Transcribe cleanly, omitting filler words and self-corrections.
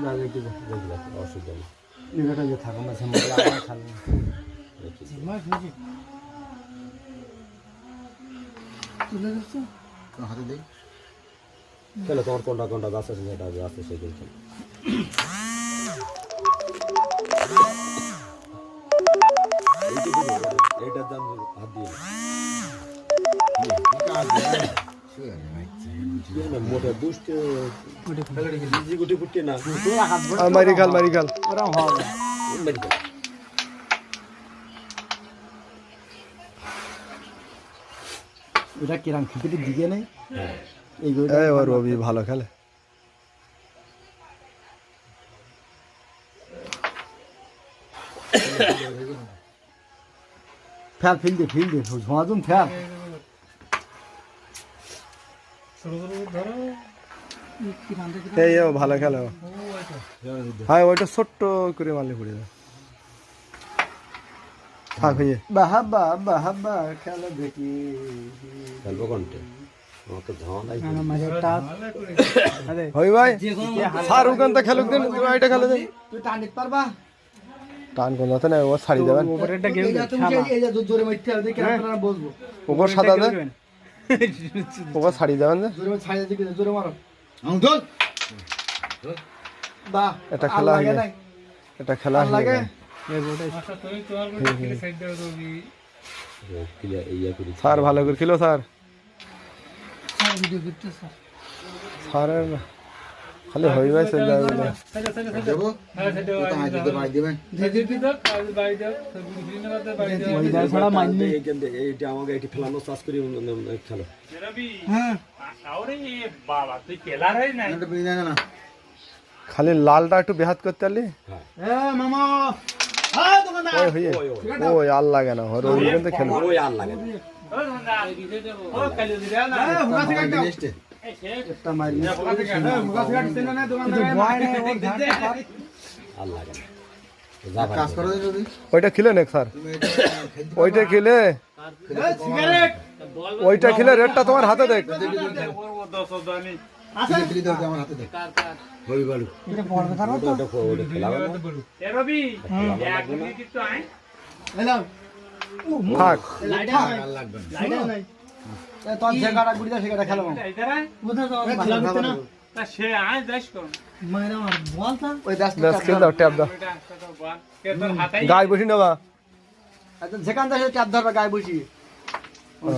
না দেখি অসুবিধা নেই নিবেটা যে থাকো না সামনে খালি তুলে যাচ্ছে হাতে দেই চলো তোমার কোনটা কোনটা গাছ আছে যেটা আছে সেগুলো চলো এইটার দাম হাত দিয়ে মোটা দুষ্ট গুটি ফুটে না মারি খাল ওরা হবে এটা কিরাম খেতে দিকে নেই এবার রবি ভালো খেলে ফেল ফিল দে ঝোঁয়াজুম ফেল এই ভালো খেলে হ্যাঁ ওইটা ছোট্ট করে মারলে পড়ে যায় থাক হয়ে বাহাবা বাহাবা খেলা দেখি খেলবো কোনটা আমাকে ধান হই ভাই স্যার ওখান থেকে খেলুক দিন তুমি এটা খেলে দেন তুই টান দিতে পারবা টান কোন যাতে না ও ছাড়ি দেবেন এই যে জোরে মারতে হবে কেন বসবো ওপর সাদা দেন ওপর ছাড়ি দেবেন না জোরে ছাড়ি দিকে জোরে মারো ধর বাহ এটা খেলা হয়ে এটা খেলা লাগে স্যার ভালো করে খেলো স্যার স্যারের খালি হই ভাই চলে যাবে দেবো তো বাড়ি দিবেন এইটা আমাকে একটু ফেলানো চাষ করি খেলো হ্যাঁ না খালি লালটা একটু বেহাত করতে পারলি মামা ওই হইয়ে ওই আর লাগে না ওর ওই কিন্তু খেলো ওই আর লাগে না একটা মারি আর লাগে না কাজ করো যদি ওইটা খেলে নেক স্যার ওইটা খেলে ওইটা খেলে রেটটা তোমার হাতে দেখ আমার হাতে দেখ ওই বলো ওটা খেলাবে না থাক লাগবে তোর যে গাড়া গুড়ি সে গাড়া খেলো ওই ব্যাস খেলে দাও ট্যাপ দাও গায়ে বসি নেবা যেখান থেকে ট্যাপ ধরবে গায়ে বসিয়ে